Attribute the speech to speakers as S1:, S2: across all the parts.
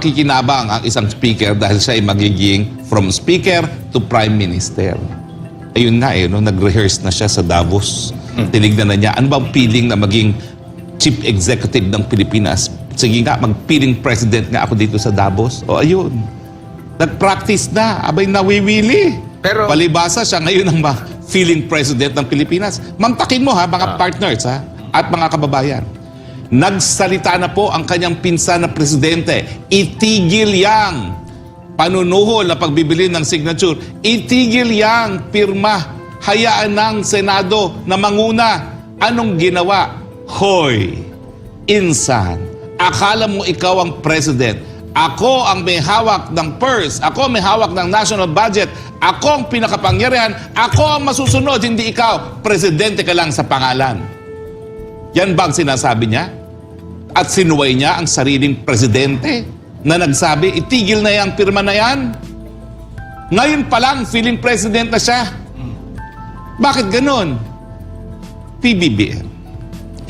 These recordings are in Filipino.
S1: makikinabang ang isang speaker dahil siya ay magiging from speaker to prime minister. Ayun nga no, nag-rehearse na siya sa Davos. Tinignan na niya, ano bang feeling na maging chief executive ng Pilipinas? Sige nga, mag-feeling president nga ako dito sa Davos. O ayun, nag-practice na, abay nawiwili.
S2: Pero
S1: palibasa siya ngayon ang feeling president ng Pilipinas. Mamtakin mo ha, mga partners ha, at mga kababayan. Nagsalita na po ang kanyang pinsan na presidente. Itigil yang panunuhol na pagbibili ng signature. Itigil yang pirma. Hayaan ng Senado na manguna. Anong ginawa? Hoy, insan, akala mo ikaw ang president. Ako ang may hawak ng purse. Ako ang may hawak ng national budget. Ako ang pinakapangyarihan. Ako ang masusunod, hindi ikaw. Presidente ka lang sa pangalan. Yan ba ang sinasabi niya? At sinuway niya ang sariling presidente na nagsabi, itigil na yung pirma na yan. Ngayon pa lang, feeling president na siya. Bakit ganon? PBBM,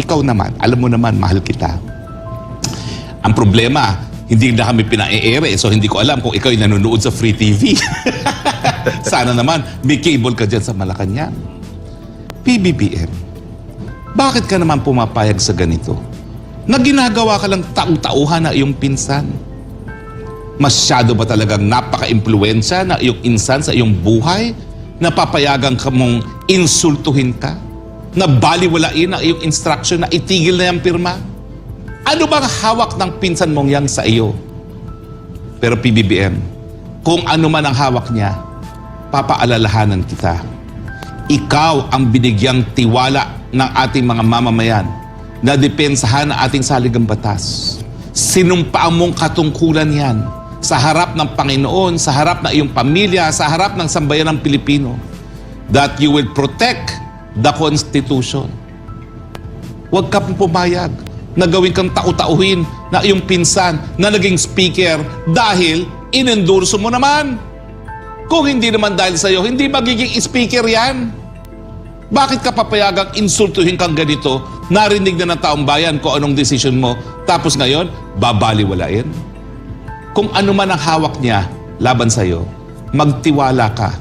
S1: ikaw naman, alam mo naman, mahal kita. Ang problema, hindi na kami pina-e-ere, so hindi ko alam kung ikaw ay nanonood sa free TV. Sana naman, may cable ka dyan sa Malacanang. PBBM, bakit ka naman pumapayag sa ganito? Na ginagawa ka lang tau-tauhan na iyong pinsan? Masyado ba talagang napaka-impluensya na iyong insan sa iyong buhay? Napapayagan ka mong insultuhin ka? Na baliwalain ang iyong instruction na itigil na yung pirma? Ano bang hawak ng pinsan mong yang sa iyo? Pero PBBM, kung ano man ang hawak niya, papaalalahanan kita. Ikaw ang binigyang tiwala ng ating mga mamamayan na depensahan ang ating saligang batas. Sinumpaan mong katungkulan yan sa harap ng Panginoon, sa harap ng iyong pamilya, sa harap ng sambayan ng Pilipino, that you will protect the Constitution. Huwag ka pong pumayag na gawin kang tau-tauhin na iyong pinsan na naging speaker dahil inendorso mo naman. Kung hindi naman dahil sa iyo, hindi magiging speaker yan. Bakit ka papayagang insultuhin kang ganito? Narinig na ng taong bayan kung anong decision mo, tapos ngayon, babaliwalain? Kung ano man ang hawak niya laban sa iyo, magtiwala ka.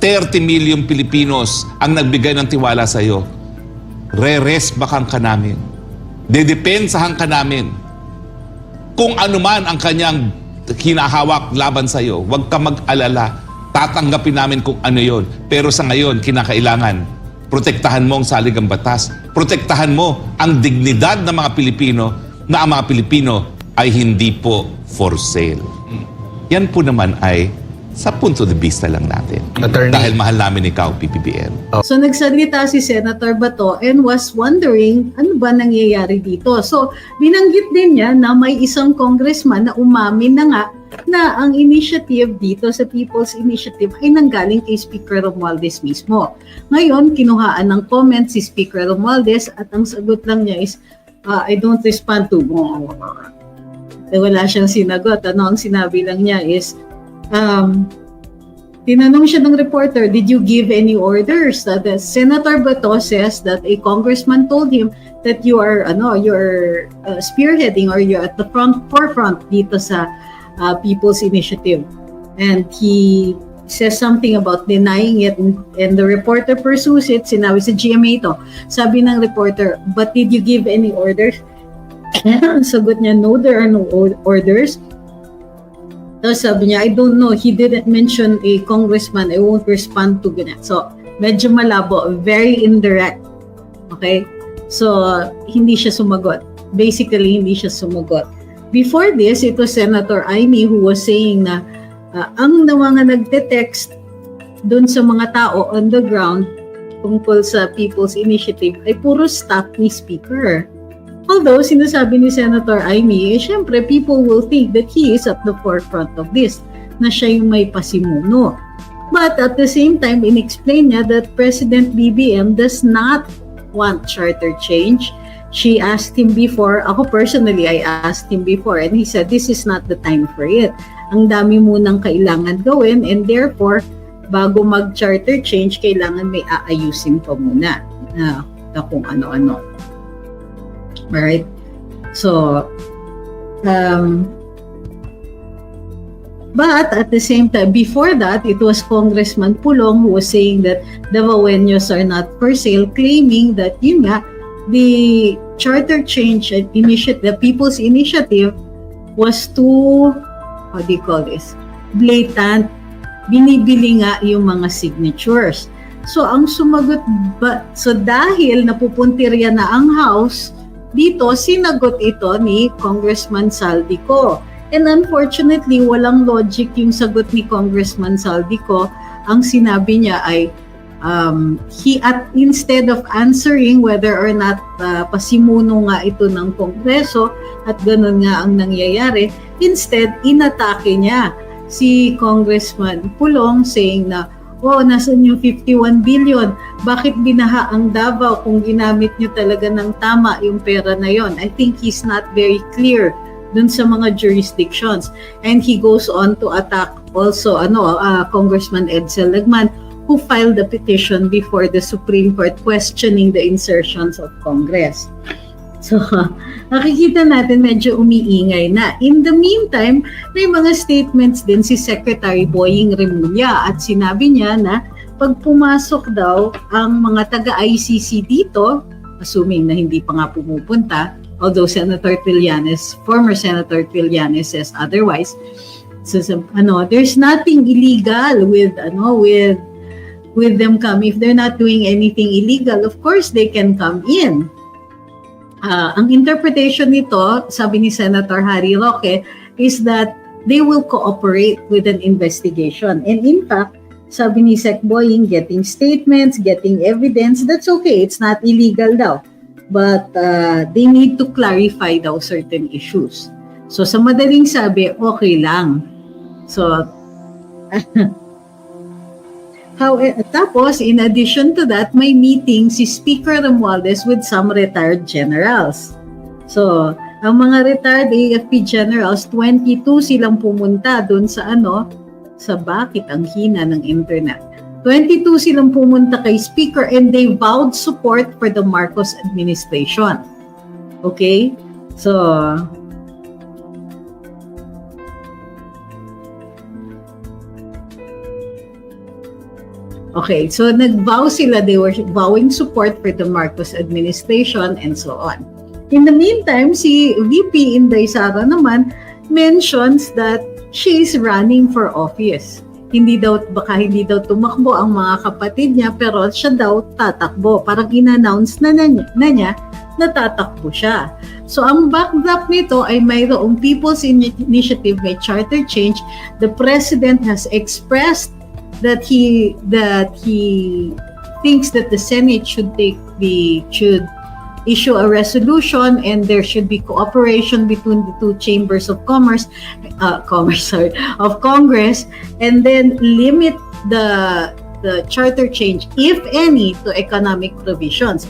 S1: 30 million Pilipinos ang nagbigay ng tiwala sa iyo. Re-resbakan ka namin. Dedepensahan ka namin. Kung ano man ang kanyang hinahawak laban sa iyo, huwag ka mag-alala. Tatanggapin namin kung ano yon. Pero sa ngayon, kinakailangan, protektahan mo ang saligang batas. Protektahan mo ang dignidad ng mga Pilipino na ang mga Pilipino ay hindi po for sale. Yan po naman ay sa punto de vista lang natin.
S2: Attorney.
S1: Dahil mahal namin ikaw, PBBM.
S3: So nagsalita si Senator Bato and was wondering ano ba nangyayari dito. So binanggit din niya na may isang congressman na umamin na nga na ang initiative dito sa People's Initiative ay nanggaling kay Speaker Romualdez mismo. Ngayon, kinuhaan ng comment si Speaker Romualdez at ang sagot lang niya is, I don't respond to. Wala siyang sinagot. Ano ang sinabi lang niya is, tinanong siya ng reporter, did you give any orders? The Senator Bato says that a congressman told him that you're spearheading or you're at the forefront dito sa People's Initiative. And he says something about denying it and the reporter pursues it. Sinabi sa GMA ito. Sabi ng reporter, but did you give any orders? Sagot niya, no, there are no orders. Tapos sabi niya, I don't know, he didn't mention a congressman, I won't respond to ganyan. So, medyo malabo, very indirect. Okay? So, hindi siya sumagot. Basically, hindi siya sumagot. Before this, it was Senator Amy who was saying na ang mga nagte-text dun sa mga tao on the ground tungkol sa People's Initiative ay puro staff ni Speaker. Although, sinasabi ni Senator Amy, syempre, people will think that he is at the forefront of this, na siya yung may pasimuno. But at the same time, in-explain niya that President BBM does not want charter change. She asked him before, ako personally, I asked him before, and he said, this is not the time for it. Ang dami munang kailangan gawin, and therefore, bago mag-charter change, kailangan may aayusin pa muna na kung ano-ano. Alright? So, But at the same time, before that, it was Congressman Pulong who was saying that the Vaweños are not for sale, claiming that yun nga, the charter change initiative, the People's Initiative was too, how do you call this, blatant. Binibili nga yung mga signatures. So ang sumagot ba, so dahil napupuntirya na ang House, dito sinagot ito ni Congressman Saldico. And unfortunately, walang logic yung sagot ni Congressman Saldico. Ang sinabi niya ay instead of answering whether or not pasimuno nga ito ng Kongreso at ganun nga ang nangyayari, instead inatake niya si Congressman Pulong saying na, oh, nasan yung 51 billion? Bakit binaha ang Davao kung ginamit nyo talaga ng tama yung pera na yon? I think he's not very clear dun sa mga jurisdictions. And he goes on to attack also Congressman Edsel Lagman, who filed a petition before the Supreme Court questioning the insertions of Congress. So, nakikita natin medyo umiingay na. In the meantime, may mga statements din si Secretary Boying Remulla at sinabi niya na pag pumasok daw ang mga taga-ICC dito, assuming na hindi pa nga pumupunta, although former Senator Trillanes says otherwise, so there's nothing illegal with them coming. If they're not doing anything illegal, of course they can come in. Ang interpretation nito, sabi ni Senator Harry Roque, is that they will cooperate with an investigation. And in fact, sabi ni Sec Boying, getting statements, getting evidence, that's okay. It's not illegal daw. But they need to clarify daw certain issues. So sa madaling sabi, okay lang. So, tapos, in addition to that, may meeting si Speaker Romualdez with some retired generals. So, ang mga retired AFP generals, 22 silang pumunta dun sa bakit ang hina ng internet. 22 silang pumunta kay Speaker and they vowed support for the Marcos administration. Okay? So, okay, so nag-vow sila, they were vowing support for the Marcos administration and so on. In the meantime, si VP Inday Sara naman mentions that she is running for office. Baka hindi daw tumakbo ang mga kapatid niya, pero siya daw tatakbo. Parang in-announce na niya na tatakbo siya. So ang backdrop nito ay mayroong People's Initiative, may charter change. The President has expressed that he thinks that the Senate should issue a resolution and there should be cooperation between the two chambers of Congress, and then limit the charter change, if any, to economic provisions.